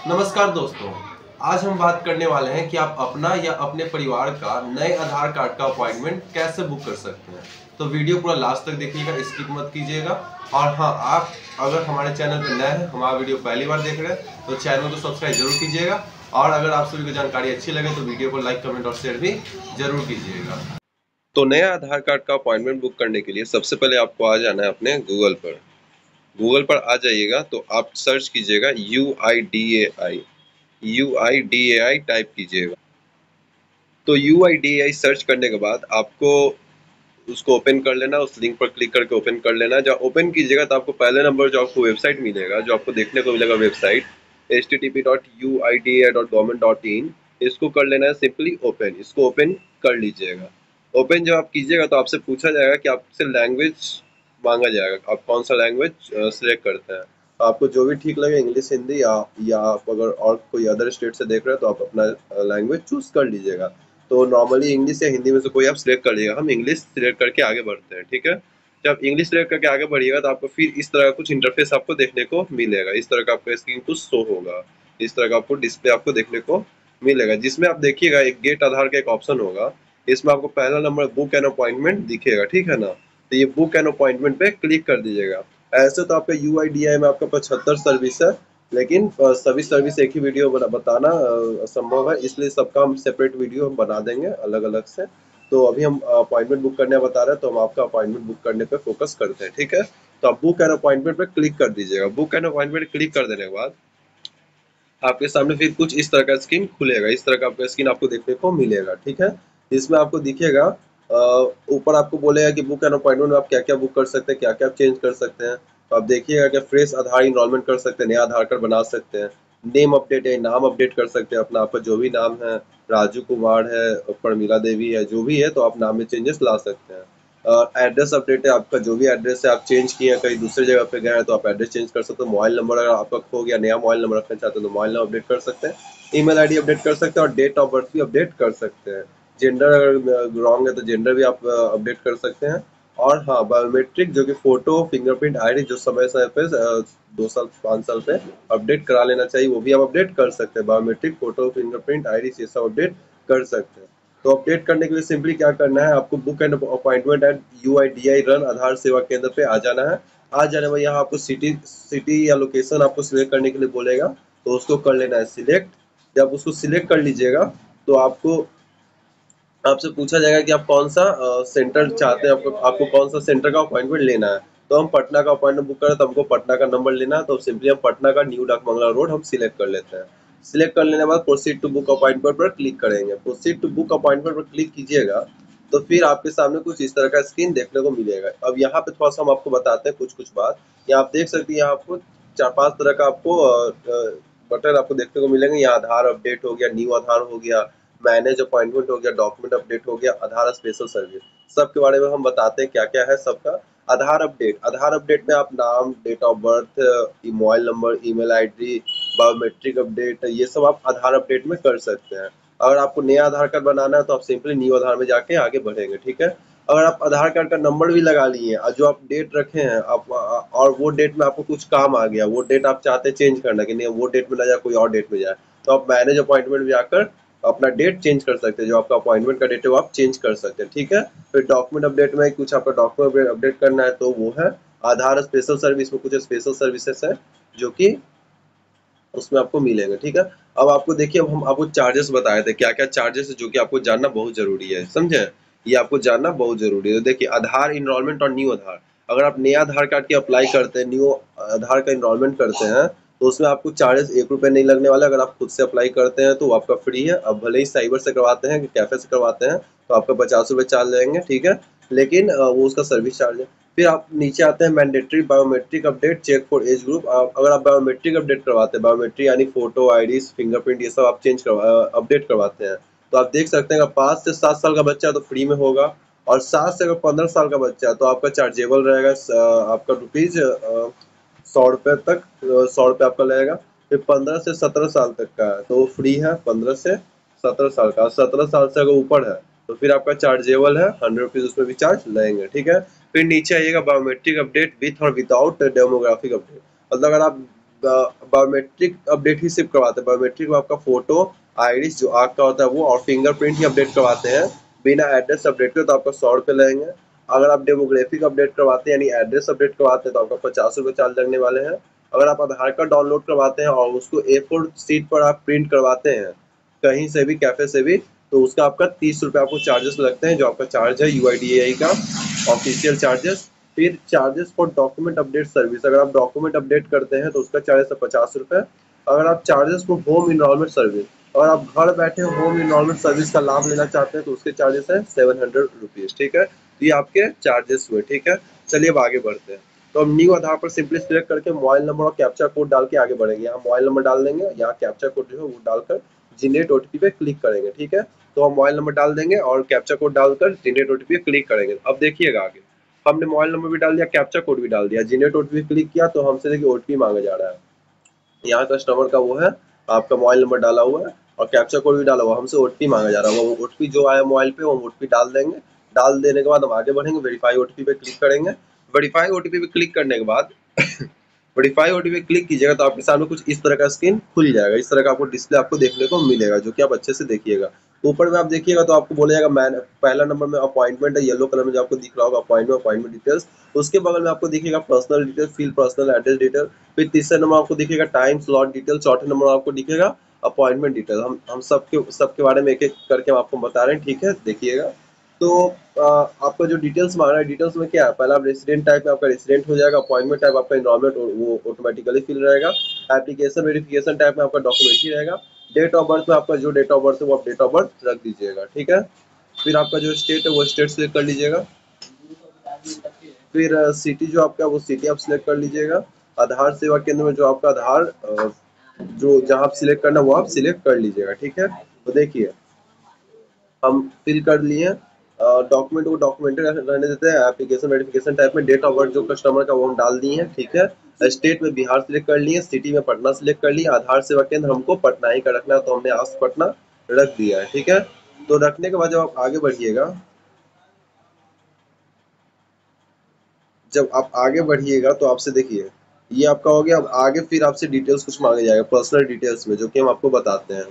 नमस्कार दोस्तों, आज हम बात करने वाले हैं कि आप अपना या अपने परिवार का नए आधार कार्ड का अपॉइंटमेंट कैसे बुक कर सकते हैं। तो वीडियो पूरा लास्ट तक देखिएगा, स्किप मत कीजिएगा। और हाँ, आप अगर हमारे चैनल पर नए हैं, हमारा वीडियो पहली बार देख रहे हैं, तो चैनल को सब्सक्राइब जरूर कीजिएगा। और अगर आप सभी को जानकारी अच्छी लगे तो वीडियो को लाइक, कमेंट और शेयर भी जरूर कीजिएगा। तो नया आधार कार्ड का अपॉइंटमेंट बुक करने के लिए सबसे पहले आपको आ जाना है अपने गूगल पर आ जाइएगा। तो आप सर्च कीजिएगा UIDAI टाइप कीजिएगा। तो UIDAI सर्च करने के बाद आपको उसको ओपन कर लेना, उस लिंक पर क्लिक करके ओपन कर लेना। जब ओपन कीजिएगा तो आपको पहले नंबर जो आपको वेबसाइट मिलेगा, जो आपको देखने को मिलेगा वेबसाइट http.uida.government.in, इसको कर लेना है सिंपली ओपन। इसको ओपन कर लीजिएगा। ओपन जब आप कीजिएगा तो आपसे पूछा जाएगा कि आपसे लैंग्वेज मांगा जाएगा, आप कौन सा लैंग्वेज सिलेक्ट करते हैं। आपको जो भी ठीक लगे, इंग्लिश, हिंदी, या आप अगर और कोई अदर स्टेट से देख रहे हैं तो आप अपना लैंग्वेज चूज कर लीजिएगा। तो नॉर्मली इंग्लिश या हिंदी में से कोई आप सिलेक्ट कर लीजिएगा। हम इंग्लिश सिलेक्ट करके आगे बढ़ते हैं, ठीक है। जब इंग्लिश सिलेक्ट करके आगे बढ़िएगा तो आपको फिर इस तरह का कुछ इंटरफेस आपको देखने को मिलेगा। इस तरह का आपका स्क्रीन कुछ शो होगा, इस तरह का आपको डिस्प्ले आपको देखने को मिलेगा, जिसमें आप देखिएगा एक गेट आधार का एक ऑप्शन होगा। इसमें आपको पहला नंबर बुक एन अपॉइंटमेंट दिखेगा, ठीक है ना। तो ये बुक एन अपॉइंटमेंट पे क्लिक कर दीजिएगा। ऐसे तो आपका UIDAI में आपका 75 सर्विस है, लेकिन सभी सर्विस एक ही वीडियो बताना असंभव है, इसलिए सबका हम सेपरेट वीडियो हम बना देंगे अलग अलग से। तो अभी हम अपॉइंटमेंट बुक करने बता रहे हैं, तो हम आपका अपॉइंटमेंट बुक करने पे फोकस करते हैं, ठीक है। तो आप बुक एन अपॉइंटमेंट पे क्लिक कर दीजिएगा। बुक एन अपॉइंटमेंट क्लिक कर देने के बाद आपके सामने फिर कुछ इस तरह का स्क्रीन खुलेगा। इस तरह का आपका स्क्रीन आपको देखने को मिलेगा, ठीक है। इसमें आपको दिखेगा ऊपर आपको बोलेगा कि बुक एन अपॉइंटमेंट में आप क्या क्या बुक कर सकते हैं, क्या क्या चेंज कर सकते हैं। तो आप देखिएगा कि फ्रेश आधार इनरोलमेंट कर सकते हैं, नया आधार कार्ड बना सकते हैं। नेम अपडेट है, नाम अपडेट कर सकते हैं अपना, आपका जो भी नाम है, राजू कुमार है, प्रमीला देवी है, जो भी है, तो आप नाम में चेंजेस ला सकते हैं। एड्रेस अपडेट है, आपका जो भी एड्रेस है आप चेंज किए हैं, कहीं दूसरी जगह पे गए हैं तो आप एड्रेस चेंज कर सकते हो। मोबाइल नंबर अगर आपका खो गया, नया मोबाइल नंबर रखना चाहते हो तो मोबाइल नंबर अपडेट कर सकते हैं। ईमेल आईडी अपडेट कर सकते हैं और डेट ऑफ बर्थ भी अपडेट कर सकते हैं। जेंडर अगर रॉन्ग है तो जेंडर भी आप अपडेट कर सकते हैं। और हाँ, बायोमेट्रिक जो कि फोटो, फिंगरप्रिंट, आईडी जो समय समय पे 2 साल 5 साल पे अपडेट करा लेना चाहिए, वो भी आप अपडेट कर सकते हैं। बायोमेट्रिक, फोटो, फिंगरप्रिंट, आईडी ये सब अपडेट कर सकते हैं। तो अपडेट करने के लिए सिंपली क्या करना है, आपको book and appointment at UIDAI run Aadhaar Seva Kendra पे आ जाना है। आ जाने में यहाँ आपको सिटी या लोकेशन आपको सिलेक्ट करने के लिए बोलेगा, तो उसको कर लेना है सिलेक्ट। जब उसको सिलेक्ट कर लीजिएगा तो आपसे पूछा जाएगा कि आप कौन सा सेंटर चाहते हैं, आपको कौन सा सेंटर का अपॉइंटमेंट लेना है। तो हम पटना का अपॉइंटमेंट बुक करें तो हमको पटना का नंबर लेना है, तो सिंपली हम पटना का न्यू डाक बंगला रोड हम सिलेक्ट कर लेते हैं। सिलेक्ट कर लेने के बाद प्रोसीड टू बुक अपॉइंटमेंट पर क्लिक करेंगे। प्रोसीड टू बुक अपॉइंटमेंट पर क्लिक कीजिएगा तो फिर आपके सामने कुछ इस तरह का स्क्रीन देखने को मिलेगा। अब यहाँ पे थोड़ा सा हम आपको बताते हैं कुछ बात। यहाँ आप देख सकते हैं, यहाँ आपको 4-5 तरह का आपको बटन आपको देखने को मिलेंगे। यहाँ आधार अपडेट हो गया, न्यू आधार हो गया, मैनेज अपॉइंटमेंट हो गया, डॉक्यूमेंट अपडेट हो गया, आधार स्पेशल सर्विस। सबके बारे में हम बताते हैं क्या क्या है सबका। आधार अपडेट में आप नाम, date of birth, mobile number, email ID, biometric update, ये सब आप आधार अपडेट में कर सकते हैं। अगर आपको नया आधार कार्ड बनाना है तो आप सिंपली न्यू आधार में जाके आगे बढ़ेंगे, ठीक है। अगर आप आधार कार्ड का नंबर भी लगा लिए और जो आप डेट रखे हैं आप, और वो डेट में आपको कुछ काम आ गया, वो डेट आप चाहते हैं चेंज करना कि नहीं वो डेट में ना जाए, कोई और डेट में जाए, तो आप मैनेज अपॉइंटमेंट में जाकर अपना डेट चेंज कर सकते हैं। जो आपका अपॉइंटमेंट का डेट है वो आप चेंज कर सकते हैं, ठीक है। फिर डॉक्यूमेंट अपडेट में कुछ आपका डॉक्यूमेंट अपडेट करना है तो वो है आधार स्पेशल सर्विस में कुछ स्पेशल सर्विसेज है जो कि उसमें आपको मिलेंगे, ठीक है। अब आपको देखिए, अब हम आपको चार्जेस बताए थे, क्या क्या चार्जेस है जो कि आपको जानना बहुत जरूरी है, समझे। ये आपको जानना बहुत जरूरी है। देखिए, आधार इनरोलमेंट और न्यू आधार, अगर आप नया आधार कार्ड की अप्लाई करते हैं, न्यू आधार का इनरोलमेंट करते हैं, तो उसमें आपको चार्जेस 1 रुपये नहीं लगने वाला। अगर आप खुद से अप्लाई करते हैं तो वो आपका फ्री है। अब भले ही साइबर से करवाते हैं कि कैफे से करवाते हैं तो आपका 50 रुपये चार्ज लेंगे, ठीक है, लेकिन वो उसका सर्विस चार्ज है। फिर आप नीचे आते हैं mandatory biometric update check for age group. अगर आप बायोमेट्रिक अपडेट करवाते हैं, बायोमेट्रिक यानी फोटो, आईडी, फिंगरप्रिंट, ये सब आप अपडेट करवाते हैं, तो आप देख सकते हैं अगर 5 से 7 साल का बच्चा है तो फ्री में होगा, और 7 से अगर 15 साल का बच्चा है तो आपका चार्जेबल रहेगा। आपका रुपीज 100 रुपये तक, 100 रुपये आपका लगेगा। फिर 15 से 17 साल तक का है तो वो फ्री है, 15 से 17 साल का। 17 साल से अगर ऊपर है तो फिर आपका चार्जेबल है, 100 रुपीज उसमें भी चार्ज लगेंगे, ठीक है। फिर नीचे आइएगा बायोमेट्रिक अपडेट विथ और विदाउट डेमोग्राफिक अपडेट। मतलब अगर आप बायोमेट्रिक अपडेट ही सिर्फ करवाते हैं। बायोमेट्रिक में आपका फोटो, आइरिस जो आँख का होता है वो, और फिंगरप्रिंट ही अपडेट करवाते हैं बिना एड्रेस अपडेट के, तो आपका 100 रुपये लगेंगे। अगर आप डेमोग्राफिक अपडेट करवाते हैं यानी एड्रेस अपडेट करवाते हैं तो आपका 50 रुपये चार्ज लगने वाले हैं। अगर आप आधार कार्ड डाउनलोड करवाते हैं और उसको A4 शीट पर आप प्रिंट करवाते हैं कहीं से भी, कैफे से भी, तो उसका आपका 30 रुपये आपको चार्जेस लगते हैं, जो आपका चार्ज है UIDAI का ऑफिशियल चार्जेस। फिर charges for document update service, अगर आप डॉक्यूमेंट अपडेट करते हैं तो उसका चार्जेस है 50 रुपये। अगर आप charges for home enrolment service, अगर आप घर बैठे होम इनरोलमेंट सर्विस का लाभ लेना चाहते हैं तो उसके चार्जेस है 700 रुपीज़। ठीक है, तो ये आपके चार्जेस हुए। ठीक है, चलिए अब आगे बढ़ते हैं। तो हम न्यू आधार पर सिंपली सिलेक्ट करके मोबाइल नंबर और कैप्चा कोड डाल के आगे बढ़ेंगे। यहाँ मोबाइल नंबर डाल देंगे, यहाँ कैप्चा कोड जो है वो डालकर जनरेट OTP पे क्लिक करेंगे। ठीक है, तो हम मोबाइल नंबर डाल देंगे और कैप्चा कोड डालकर जनरेट OTP पे क्लिक करेंगे। अब देखिएगा आगे हमने मोबाइल नंबर भी डाल दिया, कैप्चा कोड भी डाल दिया, जनरेट OTP क्लिक किया तो हमसे देखिए OTP मांगा जा रहा है। यहाँ कस्टमर का वो है, आपका मोबाइल नंबर डाला हुआ है और कैप्चा कोड भी डाला हुआ है, हमसे OTP मांगा जा रहा है। वो OTP जो आया मोबाइल पे वो OTP डाल देंगे। डाल देने के बाद हम आगे बढ़ेंगे, वेरीफाई OTP पे क्लिक करेंगे। वेरीफाई OTP पे क्लिक करने के बाद वेरीफाई OTP पे क्लिक कीजिएगा तो आपके सामने कुछ इस तरह का स्क्रीन खुल जाएगा। इस तरह का आपको डिस्प्ले आपको देखने को मिलेगा, जो कि आप अच्छे से देखिएगा। ऊपर में आप देखिएगा तो आपको बोलेगा मैन, पहला नंबर में अपॉइंटमेंट है, येलो कलर में जो आपको दिख रहा होगा अपॉइंटमेंट डिटेल्स। उसके बगल में आपको दिखेगा personal detail, field personal address detail. फिर तीसरे नंबर आपको दिखेगा टाइम स्लॉट डिटेल। चौथे नंबर आपको दिखेगा अपॉइंटमेंट डिटेल। हम सबके बारे में एक एक करके हम आपको बता रहे हैं। ठीक है, देखिएगा। तो आपका जो डिटेल्स मांग रहा है, डिटेल्स में क्या है, पहला आप रेसिडेंट टाइप में आपका रेसिडेंट हो जाएगा, अपॉइंटमेंट टाइप आपका इनरोलमेंट वो ऑटोमेटिकली फिल रहेगा, एप्लीकेशन वेरिफिकेशन टाइप में आपका डॉक्यूमेंट्री रहेगा, डेट ऑफ बर्थ में आपका जो डेट ऑफ बर्थ है वो आप डेट ऑफ बर्थ रख दीजिएगा। ठीक है, फिर आपका जो स्टेट है वो स्टेट सिलेक्ट कर लीजिएगा। फिर सिटी जो आपका वो सिटी आप सिलेक्ट कर लीजिएगा। आधार सेवा केंद्र में जो आपका आधार जो जहाँ आप सिलेक्ट करना वो आप सिलेक्ट कर लीजिएगा। ठीक है, तो देखिए हम फिल कर लिए। डॉक्यूमेंट को डॉक्यूमेंट रहने देते हैं, एप्लीकेशन वेरिफिकेशन टाइप में डेट ऑफ बर्थ जो कस्टमर का वो हम डाल दिए हैं। ठीक है, स्टेट में बिहार सिलेक्ट कर लिए, सिटी में पटना सिलेक्ट कर लिया, आधार सेवा केंद्र हमको पटना ही का रखना है तो हमने आज पटना रख दिया है। ठीक है, तो रखने के बाद जब आप आगे बढ़िएगा, जब आप आगे बढ़िएगा तो आपसे देखिए ये आपका हो गया। अब आगे फिर आपसे डिटेल्स कुछ मांगे जाएगा पर्सनल डिटेल्स में, जो कि हम आपको बताते हैं।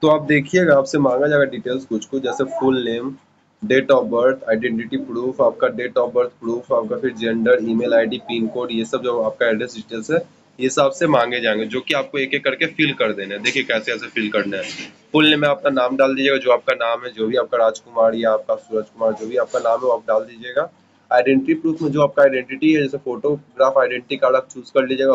तो आप देखिएगा आपसे मांगा जाएगा डिटेल्स कुछ कुछ, जैसे full name, date of birth, identity proof, आपका डेट ऑफ बर्थ प्रूफ, आपका फिर gender, email ID, pin code, ये सब जो आपका एड्रेस डिटेल्स है ये सब आपसे मांगे जाएंगे, जो कि आपको एक एक करके फिल कर देना है। देखिए कैसे कैसे फिल करना है। फुल नेम में आपका नाम डाल दीजिएगा, जो आपका नाम है, जो भी आपका राजकुमार या आपका सूरज कुमार जो भी आपका नाम है वो आप डाल दीजिएगा। आइडेंटिटी प्रूफ में जो आपका आइडेंटिटी है, जैसे फोटोग्राफ आइडेंटिटी कार्ड आप चूज कर लीजिएगा,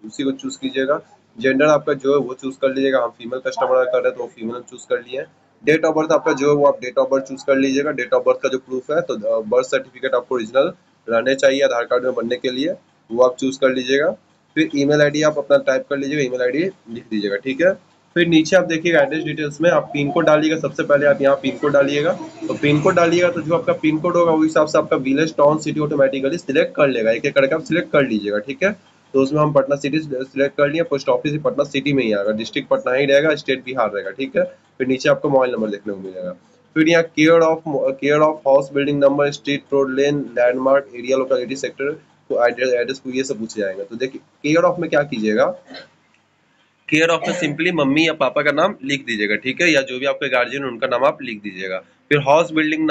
उसी को चूज कीजिएगा। जेंडर आपका जो है वो चूज कर लीजिएगा, हम फीमेल कस्टमर कर रहे हैं तो फीमेल हम चूज कर लिए। डेट ऑफ बर्थ आपका जो है वो आप डेट ऑफ बर्थ चूज कर लीजिएगा। डेट ऑफ बर्थ का जो प्रूफ है तो बर्थ सर्टिफिकेट आपको ओरिजिनल रहने चाहिए आधार कार्ड में बनने के लिए, वो आप चूज कर लीजिएगा। फिर ईमेल आईडी आप अपना टाइप कर लीजिएगा, ईमेल आईडी लिख दीजिएगा। ठीक है, फिर नीचे आप देखिएगा एड्रेस डिटेल्स में आप पिन कोड डालिएगा। सबसे पहले आप यहाँ पिन कोड डालिएगा, तो पिन कोड डालिएगा तो जो आपका पिन कोड होगा उस हिसाब से आपका village town city automatically select कर लेगा, एक एक करके आप सिलेक्ट कर लीजिएगा। ठीक है, तो उसमें हम पटना सिटी सिलेक्ट कर लिया, पोस्ट ऑफिस भी पटना सिटी में ही आएगा, डिस्ट्रिक्ट पटना ही रहेगा, स्टेट बिहार रहेगा। ठीक है, फिर नीचे आपको मोबाइल नंबर देखने को मिलेगा। फिर यहाँ care of house building number, street, road, lane, landmark, area, locality, sector को एड्रेस को ये सब पूछे जाएंगे। तो देखिए केयर ऑफ में क्या कीजिएगा, केयर ऑफ में सिंपली मम्मी या पापा का नाम लिख दीजिएगा। ठीक है, या जो भी आपके गार्जियन उनका नाम आप लिख दीजिएगा। फिर हाउस बिल्डिंग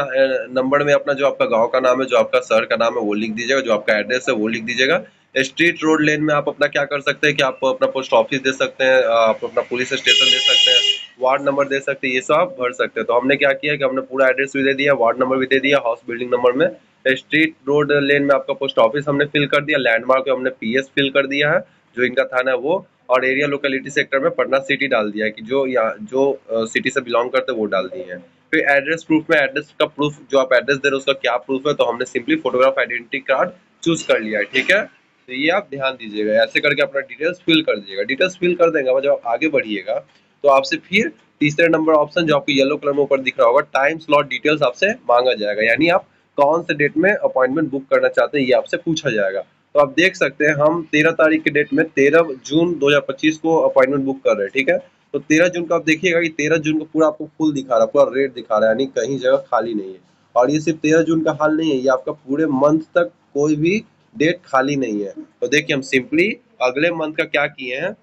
नंबर में अपना जो आपका गांव का नाम है, जो आपका शहर का नाम है वो लिख दीजिएगा, जो आपका एड्रेस है वो लिख दीजिएगा। स्ट्रीट, रोड, लेन में आप अपना क्या कर सकते हैं कि आप अपना पोस्ट ऑफिस दे सकते हैं, आप अपना पुलिस स्टेशन दे सकते हैं, वार्ड नंबर दे सकते हैं, ये सब आप भर सकते हैं। तो हमने क्या किया कि हमने पूरा एड्रेस भी दे दिया, वार्ड नंबर भी दे दिया, हाउस बिल्डिंग नंबर में, स्ट्रीट, रोड, लेन में आपका पोस्ट ऑफिस हमने फिल कर दिया, लैंडमार्क में हमने PS फिल कर दिया है, जो इनका थाना है वो, और एरिया लोकेलिटी सेक्टर में पटना सिटी डाल दिया है कि जो यहाँ जो सिटी से बिलोंग करते हैं वो डाल दिए हैं। फिर एड्रेस प्रूफ में एड्रेस का प्रूफ, जो आप एड्रेस दे रहे हो उसका क्या प्रूफ है, तो हमने simply photograph identity card choose कर लिया है। ठीक है, तो ये आप ध्यान दीजिएगा, ऐसे करके अपना डिटेल्स फिल कर दीजिएगा। डिटेल्स फिल कर देंगे जब आप आगे बढ़िएगा तो आपसे फिर तीसरे नंबर ऑप्शन जो आपको येलो कलर में ऊपर दिख रहा होगा, टाइम स्लॉट डिटेल्स आपसे मांगा जाएगा, यानी आप कौन से डेट में अपॉइंटमेंट बुक करना चाहते हैं ये आपसे पूछा जाएगा। तो आप देख सकते हैं हम 13 तारीख के डेट में 13 जून 2025 को अपॉइंटमेंट बुक कर रहे हैं। ठीक है, तो 13 जून को आप देखिएगा कि 13 जून को पूरा आपको फुल दिखा रहा है, पूरा रेड दिखा रहा है, यानी कहीं जगह खाली नहीं है। और ये सिर्फ 13 जून का हाल नहीं है, ये आपका पूरे मंथ तक कोई भी डेट खाली नहीं है। तो देखिए हम सिंपली अगले मंथ का क्या किए हैं,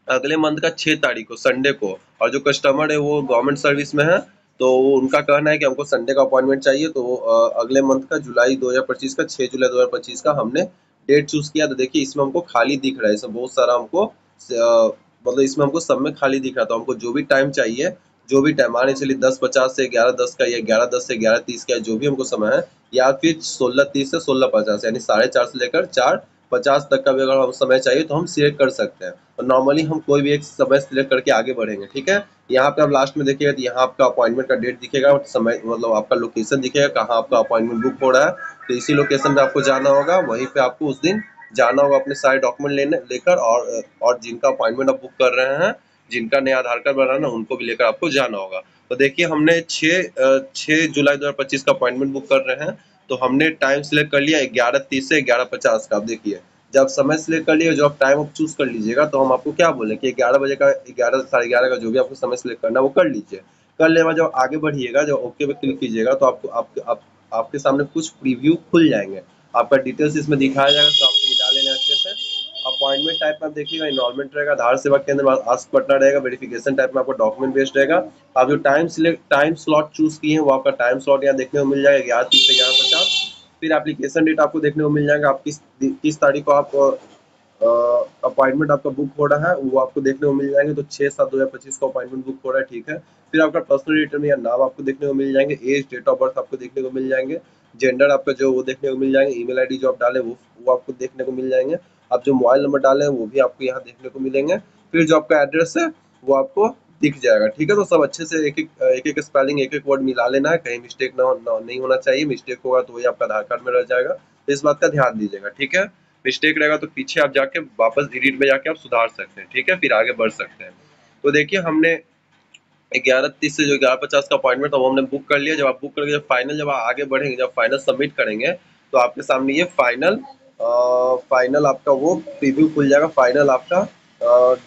अगले मंथ का 6 तारीख को संडे को, और जो कस्टमर है वो गवर्नमेंट सर्विस में है, तो वो उनका कहना है कि हमको संडे का अपॉइंटमेंट चाहिए, तो अगले मंथ का जुलाई 2025 का 6 जुलाई 2025 का हमने डेट चूज किया। तो देखिए इसमें हमको खाली दिख रहा है, इसमें बहुत सारा हमको मतलब इसमें हमको सब में खाली दिख रहा, तो हमको जो भी टाइम चाहिए, जो भी टाइम मान चलिए 10:50 से 11:10 का, या 11:10 से 11:30 का, जो भी हमको समय है, या फिर 16:30 से 16:50 यानी 4:30 से लेकर 4:50 तक का भी अगर हम समय चाहिए तो हम सिलेक्ट कर सकते हैं। और नॉर्मली हम कोई भी एक समय सिलेक्ट करके आगे बढ़ेंगे, ठीक है। यहाँ पे आप लास्ट में देखिएगा तो यहाँ आपका अपॉइंटमेंट का डेट दिखेगा और समय मतलब आपका लोकेशन दिखेगा कहाँ आपका अपॉइंटमेंट बुक हो रहा है। तो इसी लोकेशन पे आपको जाना होगा, वहीं पे आपको उस दिन जाना होगा अपने सारे डॉक्यूमेंट लेने लेकर, और जिनका अपॉइंटमेंट आप बुक कर रहे हैं, जिनका नया आधार कार्ड बनाना है, उनको भी लेकर आपको जाना होगा। तो देखिए हमने 6 जुलाई 2025 का अपॉइंटमेंट बुक कर रहे हैं, तो हमने टाइम सिलेक्ट कर लिया 11:30 से 11:50 का। आप देखिए जब समय सिलेक्ट कर लिए, जो आप टाइम आप चूज कर लीजिएगा, तो हम आपको क्या बोले कि 11 बजे का, 11 साढ़े 11 का जो भी आपको समय सिलेक्ट करना है वो कर लीजिए। कर लेने बाद जब आगे बढ़िएगा, जब ओके पे क्लिक कीजिएगा, तो आपके सामने कुछ प्रीव्यू खुल जाएंगे, आपका डिटेल्स इसमें दिखाया जाएगा, तो आपको मिला लेना अच्छे से। अपॉइंटमेंट टाइप में आप देखिएगा इनरोलमेंट रहेगा, आधार सेवा केंद्र में आस्क पटना रहेगा, वेरिफिकेशन टाइप में आपको डॉक्यूमेंट बेस्ड रहेगा। आप जो टाइम स्लॉट चूज किए हैं वो आपका टाइम स्लॉट यहाँ देखने को मिल जाएगा 11:30 से 11:50। फिर एप्लीकेशन डेट आपको देखने को मिल जाएगा, आप किस तारीख को आप अपॉइंटमेंट आपका बुक हो रहा है वो आपको देखने को मिल जाएंगे। तो 6/7/2025 का अपॉइंटमेंट बुक हो रहा है, ठीक है। फिर आपका पर्सनल डिटेल में या नाम आपको देखने को मिल जाएंगे, एज डेट ऑफ बर्थ आपको देखने को मिल जाएंगे, जेंडर आपका जो वो देखने को मिल जाएंगे, ईमेल आईडी जो आप डाले वो आपको देखने को मिल जाएंगे, आप जो मोबाइल नंबर डाले हैं वो भी आपको यहाँ देखने को मिलेंगे। फिर जो आपका एड्रेस है वो आपको दिख जाएगा, ठीक है। तो सब अच्छे से एक एक स्पेलिंग एक एक वर्ड मिला लेना है, कहीं मिस्टेक नहीं होना चाहिए, मिस्टेक होगा तो वही आपका आधार कार्ड में रह जाएगा, तो इस बात का ध्यान दीजिएगा, ठीक है। मिस्टेक रहेगा तो पीछे आप जाके वापस एडिट में जाके आप सुधार सकते हैं, ठीक है, फिर आगे बढ़ सकते हैं। तो देखिए हमने 11:30 से जो 11:50 का अपॉइंटमेंट था वो हमने बुक कर लिया। जब आप बुक करके जब फाइनल जब आप आगे बढ़ेंगे, जब फाइनल सबमिट करेंगे, तो आपके सामने ये फाइनल आपका वो प्रीव्यू खुल जाएगा, फाइनल आपका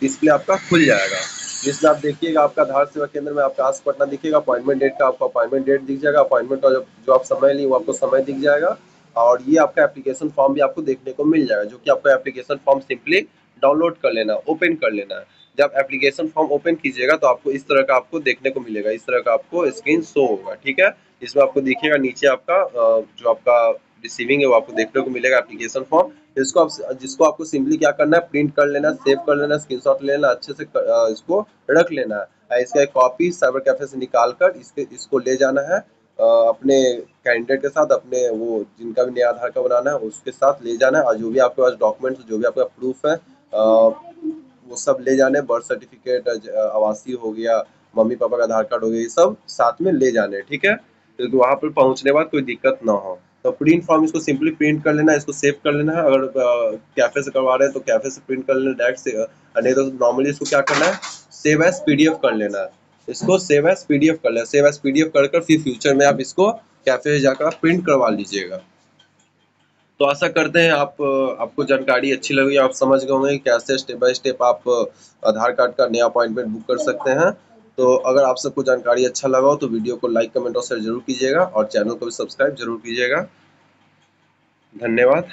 डिस्प्ले आपका खुल जाएगा, जिसमें आप देखिएगा आपका आधार सेवा केंद्र में आपका आस्क पटना दिखेगा, अपॉइंटमेंट डेट का आपका अपॉइंटमेंट डेट दिख जाएगा, अपॉइंटमेंट का जो आप समय लिए वो आपको समय दिख जाएगा, और ये आपका एप्लीकेशन फॉर्म भी आपको देखने को मिल जाएगा, जो कि आपका एप्लीकेशन फॉर्म सिंपली डाउनलोड कर लेना, ओपन कर लेना है। जब एप्लीकेशन फॉर्म ओपन कीजिएगा तो आपको इस तरह का आपको देखने को मिलेगा, इस तरह का आपको स्क्रीन शो होगा, ठीक है। इसमें आपको दिखेगा नीचे आपका जो आपका रिसीविंग है वो आपको देखने को मिलेगा एप्लीकेशन फॉर्म। जिसको आपको सिंपली क्या करना है, प्रिंट कर लेना, सेव कर लेना, स्क्रीनशॉट लेना, अच्छे से इसको रख लेना है। इसका एक कॉपी साइबर कैफे से निकाल कर इसको ले जाना है अपने कैंडिडेट के साथ, अपने वो जिनका भी नया आधार कार्ड बनाना है उसके साथ ले जाना है, और जो भी आपके पास डॉक्यूमेंट्स, जो भी आपका प्रूफ है वो सब ले जाने, बर्थ सर्टिफिकेट, आवासीय हो गया, मम्मी पापा का आधार कार्ड हो गया, ये सब साथ में ले जाने, ठीक है। तो वहां पर पहुंचने के बाद कोई दिक्कत ना हो। तो प्रिंट फॉर्म इसको सिंपली प्रिंट कर लेना है, इसको सेव कर लेना है, अगर कैफे से करवा रहे हैं तो कैफे से प्रिंट कर लेना डायरेक्ट से, नहीं तो नॉर्मली इसको क्या करना है, सेव एज पीडीएफ कर लेना है, इसको सेव एज पीडीएफ कर लेना, सेव एज पीडीएफ कर फिर फ्यूचर में आप इसको कैफे से जाकर आप प्रिंट करवा लीजिएगा। तो आशा करते हैं आपको जानकारी अच्छी लगी, आप समझ गए होंगे कि कैसे स्टेप बाय स्टेप आप आधार कार्ड का नया अपॉइंटमेंट बुक कर सकते हैं। तो अगर आप सबको जानकारी अच्छा लगा हो तो वीडियो को लाइक कमेंट और शेयर जरूर कीजिएगा, और चैनल को भी सब्सक्राइब जरूर कीजिएगा। धन्यवाद।